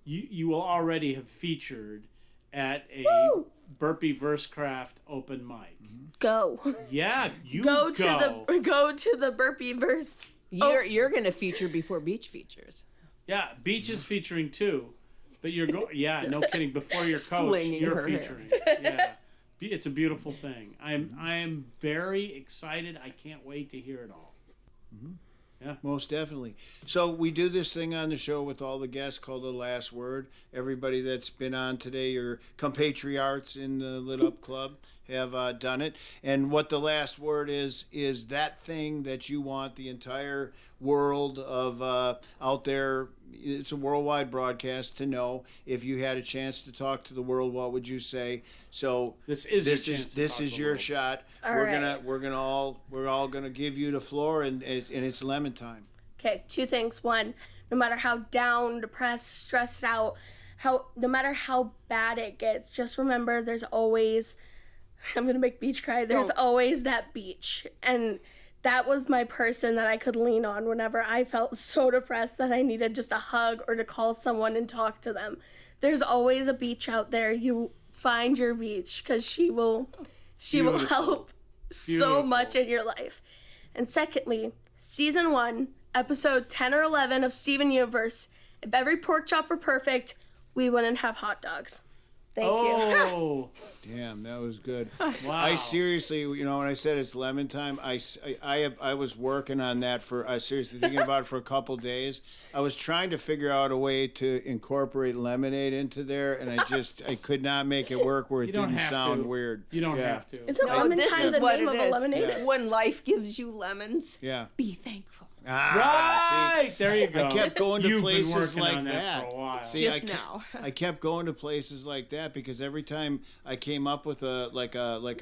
you will already have featured at a Woo! Burpee Versecraft open mic. Go. Yeah, you Go to the Burpee verse. You're gonna feature before Beach features. Yeah, Beach is featuring too, but you're yeah, no kidding. Before your coach, Flinging you're her hair. featuring. Yeah, it's a beautiful thing. I am very excited. I can't wait to hear it all. Most definitely. So we do this thing on the show with all the guests called The Last Word. Everybody that's been on today are compatriots in the Lit Up Club. have done it. And what the last word is that thing that you want the entire world of out there. It's a worldwide broadcast, to know. If you had a chance to talk to the world, what would you say? So This is your world. shot. All We're all gonna give you the floor, and it's lemon time. Okay, two things. One, no matter how down, depressed, stressed out, no matter how bad it gets, just remember there's always, I'm gonna make Beach cry, there's always that beach. And that was my person that I could lean on whenever I felt so depressed that I needed just a hug or to call someone and talk to them. There's always a beach out there. You find your beach, because she will help so much in your life. And secondly, season 1, episode 10 or 11 of Steven Universe. If every pork chop were perfect, we wouldn't have hot dogs. Thank you. Oh, Damn, that was good. wow. I seriously, when I said it's lemon time, I was working on that for, seriously thinking about it for a couple days. I was trying to figure out a way to incorporate lemonade into there, and I could not make it work where it don't didn't have sound to. weird. You don't Yeah. have to. Isn't No, lemon this time is the what name it of a is. lemonade? When life gives you lemons, Yeah. be thankful. Right, there you go. I kept going to You've places been working like on that. for a while. See, Just I now. I kept going to places like that because every time I came up with a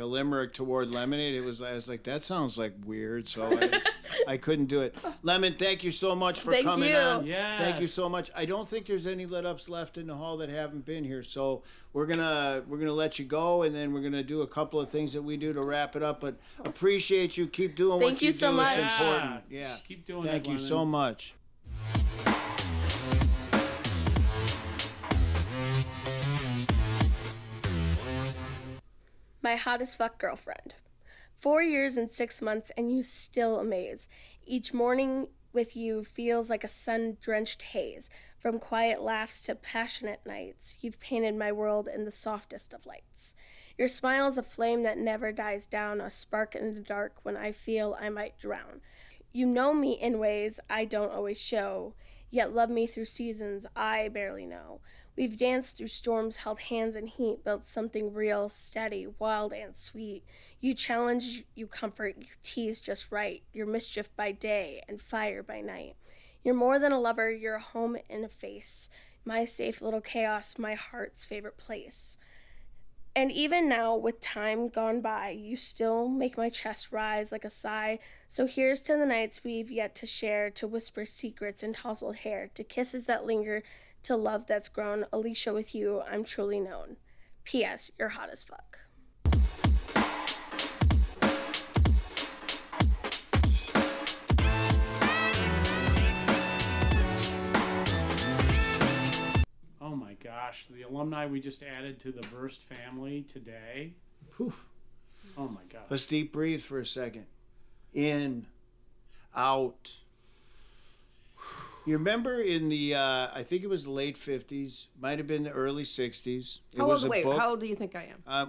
limerick toward lemonade, I was like, that sounds like weird, so I couldn't do it. Lemon, thank you so much for Thank coming you. on. Yes. Thank you so much. I don't think there's any let ups left in the hall that haven't been here, so we're gonna let you go, and then we're gonna do a couple of things that we do to wrap it up. But appreciate you. Keep doing Thank what you you so do. much. It's important. Yeah. Keep doing Thank that, you Lemon. so much. My hottest fuck girlfriend. 4 years and 6 months, and you still amaze. Each morning with you feels like a sun-drenched haze. From quiet laughs to passionate nights, you've painted my world in the softest of lights. Your smile is a flame that never dies down, a spark in the dark when I feel I might drown. You know me in ways I don't always show, yet love me through seasons I barely know. We've danced through storms, held hands in heat, built something real, steady, wild, and sweet. You challenge, you comfort, you tease just right. You're mischief by day and fire by night. You're more than a lover, you're a home and a face. My safe little chaos, my heart's favorite place. And even now, with time gone by, you still make my chest rise like a sigh. So here's to the nights we've yet to share, to whisper secrets in tousled hair, to kisses that linger, to love that's grown. Alicia, with you, I'm truly known. P.S. You're hot as fuck. Oh my gosh, the alumni we just added to the Burst family today. Poof. Oh my gosh. Let's deep breathe for a second. In, out. You remember in the, I think it was the late 50s, might have been the early 60s. It How was old, a book. how old do you think I am?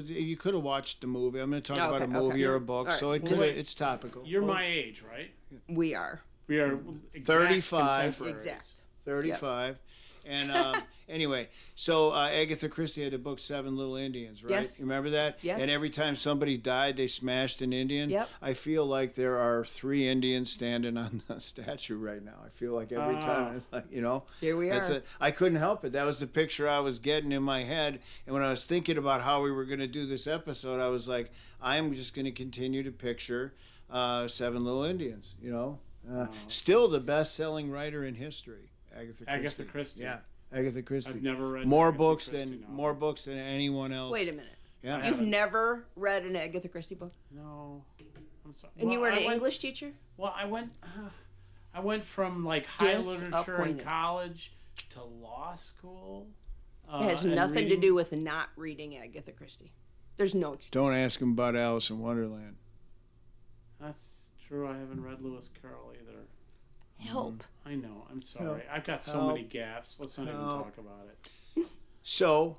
You could have watched the movie. I'm going to talk Oh, about a okay, movie okay. or a book, All so right. it's topical. You're my age, right? We are. We are exact 35. contemporaries. Exact. 35. And anyway, so Agatha Christie had the book Seven Little Indians, right? Yes. You remember that? Yes. And every time somebody died, they smashed an Indian. Yep. I feel like there are 3 Indians standing on the statue right now. I feel like every time it's like, Here we are. I couldn't help it. That was the picture I was getting in my head. And when I was thinking about how we were going to do this episode, I was like, I'm just going to continue to picture Seven Little Indians, Still the best-selling writer in history. Agatha Christie. Yeah, Agatha Christie. I've never read more Agatha books Christie than novel. more books than anyone else. Wait a minute. Yeah. You've never read an Agatha Christie book? No, I'm sorry. And you were an I went- English teacher? Well, I went from like high literature in Disappointed. college to law school. It has and nothing to reading- do with not reading Agatha Christie. There's no excuse. Don't ask him about Alice in Wonderland. That's true. I haven't read Lewis Carroll either. Help. I know. I'm sorry. Help. I've got so Help. many gaps. Let's not even Help. talk about it. So,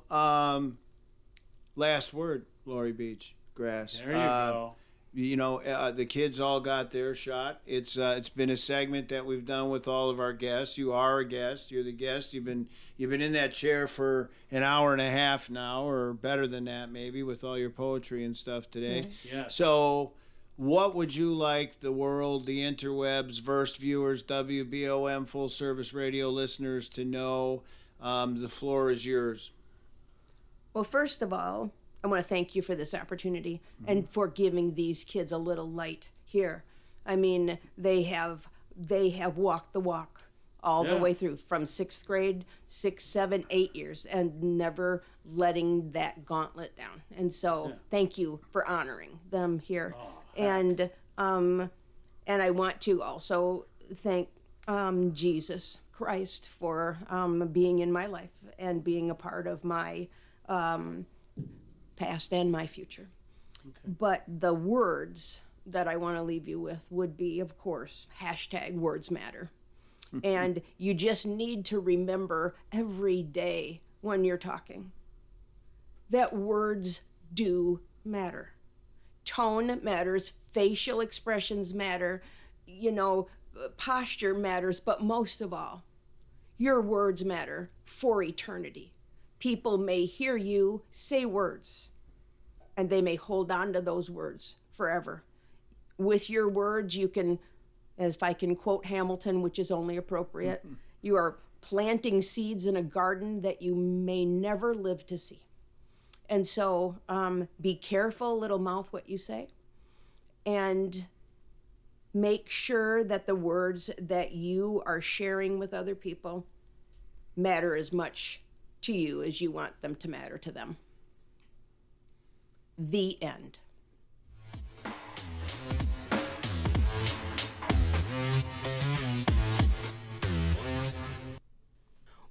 last word, Lori Beach, grass. There you go. The kids all got their shot. It's been a segment that we've done with all of our guests. You are a guest. You're the guest. You've been in that chair for an hour and a half now, or better than that maybe, with all your poetry and stuff today. Yeah. So, what would you like the world, the interwebs, Versed viewers, WBOM full service radio listeners to know? The floor is yours. Well, first of all, I want to thank you for this opportunity and for giving these kids a little light here. I mean, they have walked the walk all the way through, from 6th grade, 6, 7, 8 years, and never letting that gauntlet down. And so thank you for honoring them here. And I want to also thank Jesus Christ for being in my life and being a part of my past and my future. But the words that I want to leave you with would be, of course, #words matter. And you just need to remember every day when you're talking that words do matter. Tone matters, facial expressions matter, posture matters, but most of all, your words matter for eternity. People may hear you say words, and they may hold on to those words forever. With your words, you can, if I can quote Hamilton, which is only appropriate, you are planting seeds in a garden that you may never live to see. And so be careful, little mouth, what you say, and make sure that the words that you are sharing with other people matter as much to you as you want them to matter to them. The end.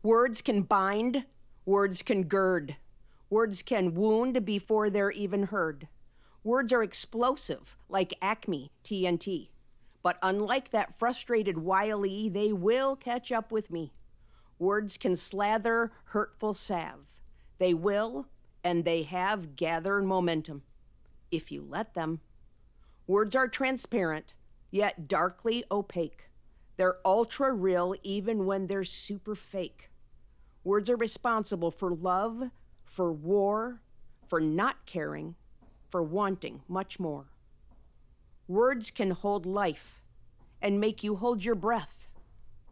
Words can bind, words can gird, words can wound before they're even heard. Words are explosive, like Acme TNT. But unlike that frustrated Wile E., they will catch up with me. Words can slather hurtful salve. They will, and they have, gathered momentum, if you let them. Words are transparent, yet darkly opaque. They're ultra real even when they're super fake. Words are responsible for love, for war, for not caring, for wanting much more. Words can hold life and make you hold your breath.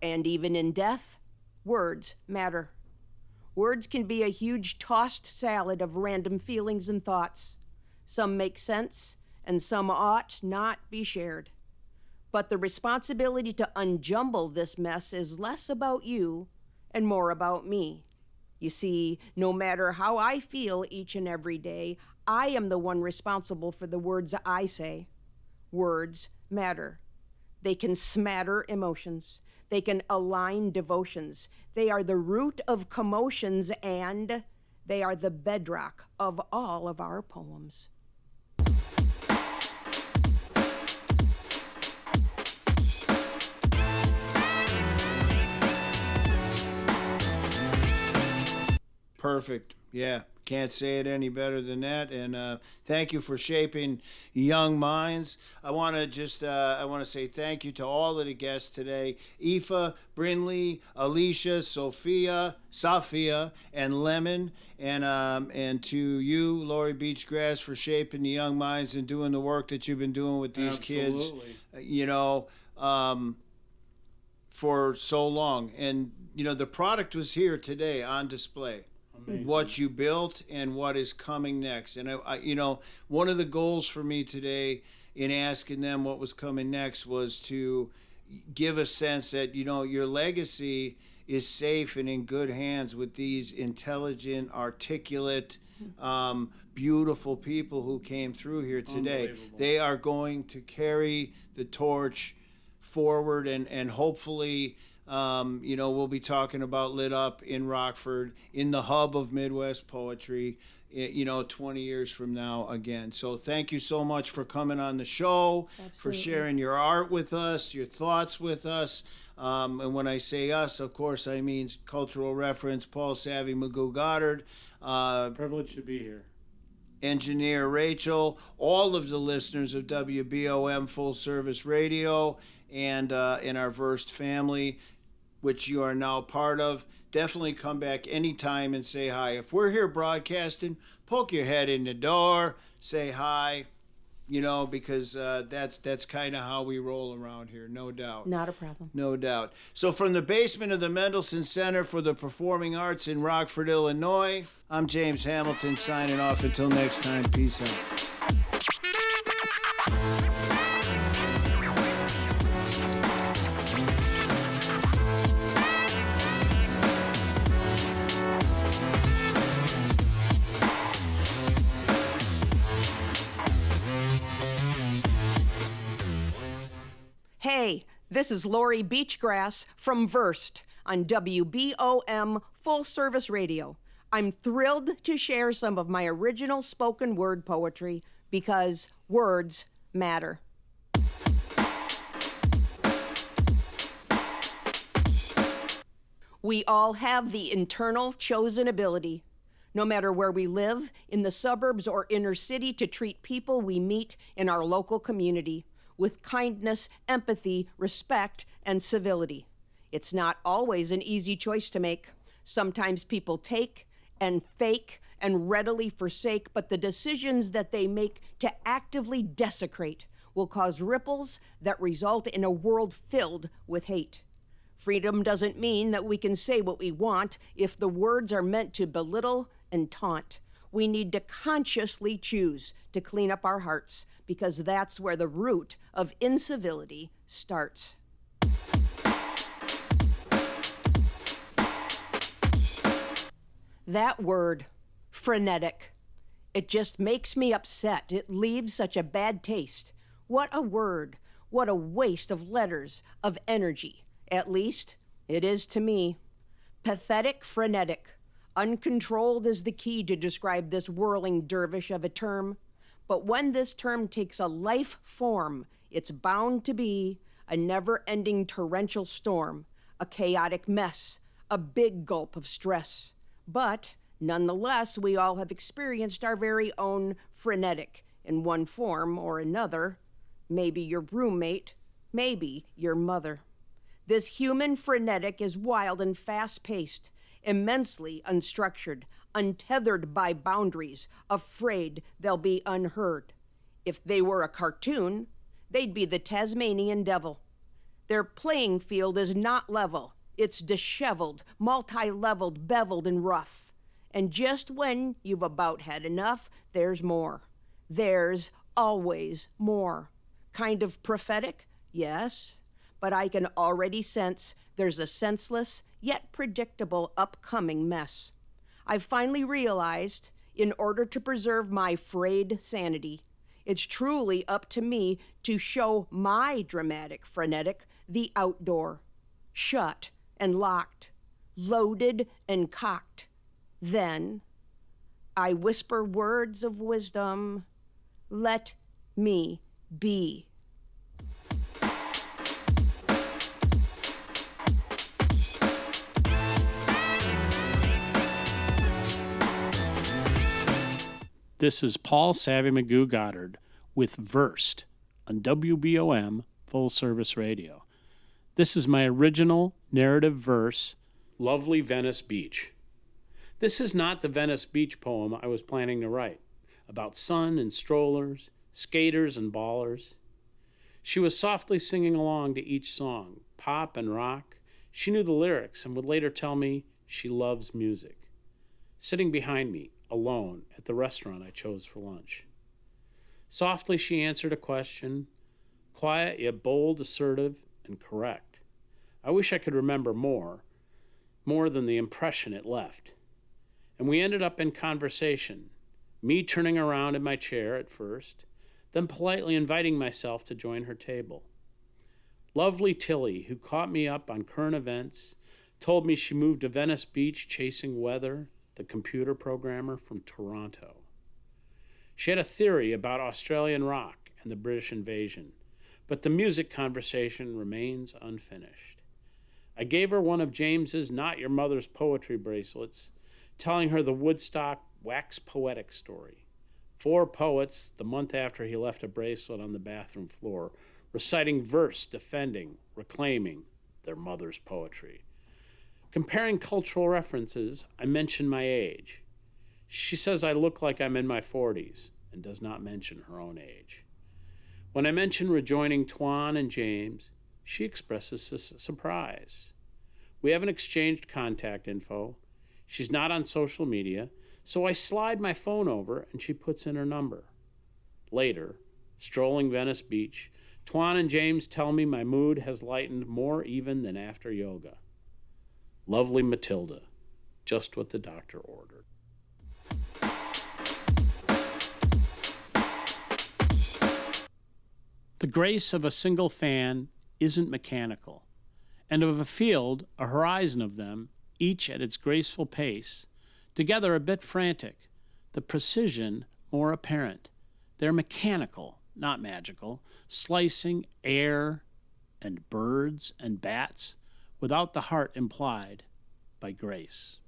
And even in death, words matter. Words can be a huge tossed salad of random feelings and thoughts. Some make sense, and some ought not be shared. But the responsibility to unjumble this mess is less about you and more about me. You see, no matter how I feel each and every day, I am the one responsible for the words I say. Words matter. They can smatter emotions. They can align devotions. They are the root of commotions, and they are the bedrock of all of our poems. Perfect. Yeah, can't say it any better than that. And thank you for shaping young minds. I want to say thank you to all of the guests today: Aoife, Brinley, Alicia, Sophia, and Lemon, and to you, Lori Beachgrass, for shaping the young minds and doing the work that you've been doing with these kids. For so long. And the product was here today on display. Amazing. What you built and what is coming next. And I one of the goals for me today in asking them what was coming next was to give a sense that your legacy is safe and in good hands with these intelligent, articulate, beautiful people who came through here today. They are going to carry the torch forward, and hopefully we'll be talking about Lit Up in Rockford, in the hub of Midwest poetry, 20 years from now again. So thank you so much for coming on the show. Absolutely. For sharing your art with us, your thoughts with us. And when I say us, of course, I mean Cultural Reference, Paul Savvy, Magoo Goddard. Privilege to be here. engineer Rachel, all of the listeners of WBOM Full Service Radio, and in our Versed family, which you are now part of. Definitely come back anytime and say hi. If we're here broadcasting, poke your head in the door, say hi, because that's kind of how we roll around here, no doubt. Not a problem. No doubt. So from the basement of the Mendelssohn Center for the Performing Arts in Rockford, Illinois, I'm James Hamilton signing off. Until next time, peace out. Hey, this is Lori Beachgrass from Versed on WBOM Full Service Radio. I'm thrilled to share some of my original spoken word poetry because words matter. We all have the internal chosen ability, no matter where we live, in the suburbs or inner city, to treat people we meet in our local community with kindness, empathy, respect, and civility. It's not always an easy choice to make. Sometimes people take and fake and readily forsake, but the decisions that they make to actively desecrate will cause ripples that result in a world filled with hate. Freedom doesn't mean that we can say what we want if the words are meant to belittle and taunt. We need to consciously choose to clean up our hearts, because that's where the root of incivility starts. That word, frenetic, it just makes me upset. It leaves such a bad taste. What a word. What a waste of letters, of energy. At least, it is to me. Pathetic, frenetic. Uncontrolled is the key to describe this whirling dervish of a term. But when this term takes a life form, it's bound to be a never-ending torrential storm, a chaotic mess, a big gulp of stress. But nonetheless, we all have experienced our very own frenetic in one form or another. Maybe your roommate, maybe your mother. This human frenetic is wild and fast-paced, immensely unstructured, untethered by boundaries, afraid they'll be unheard. If they were a cartoon, they'd be the Tasmanian devil. Their playing field is not level. It's disheveled, multi-leveled, beveled, and rough. And just when you've about had enough, there's more. There's always more. Kind of prophetic? Yes. But I can already sense there's a senseless, yet predictable upcoming mess. I've finally realized, in order to preserve my frayed sanity, it's truly up to me to show my dramatic frenetic the outdoor, shut and locked, loaded and cocked. Then I whisper words of wisdom, let me be. This is Paul Savvy Magoo Goddard with Versed on WBOM Full Service Radio. This is my original narrative verse, Lovely Venice Beach. This is not the Venice Beach poem I was planning to write, about sun and strollers, skaters and ballers. She was softly singing along to each song, pop and rock. She knew the lyrics and would later tell me she loves music. Sitting behind me, alone, at the restaurant I chose for lunch. Softly she answered a question, quiet yet bold, assertive, and correct. I wish I could remember more than the impression it left. And we ended up in conversation, me turning around in my chair at first, then politely inviting myself to join her table. Lovely Tilly, who caught me up on current events, told me she moved to Venice Beach chasing weather, the computer programmer from Toronto. She had a theory about Australian rock and the British invasion, but the music conversation remains unfinished. I gave her one of James's Not Your Mother's Poetry bracelets, telling her the Woodstock wax poetic story. 4 poets the month after he left a bracelet on the bathroom floor, reciting verse, defending, reclaiming their mother's poetry. Comparing cultural references, I mention my age. She says I look like I'm in my 40s and does not mention her own age. When I mention rejoining Twan and James, she expresses surprise. We haven't exchanged contact info. She's not on social media, so I slide my phone over and she puts in her number. Later, strolling Venice Beach, Twan and James tell me my mood has lightened more even than after yoga. Lovely Matilda, just what the doctor ordered. The grace of a single fan isn't mechanical, and of a field, a horizon of them, each at its graceful pace, together a bit frantic, the precision more apparent. They're mechanical, not magical, slicing air and birds and bats without the heart implied by grace.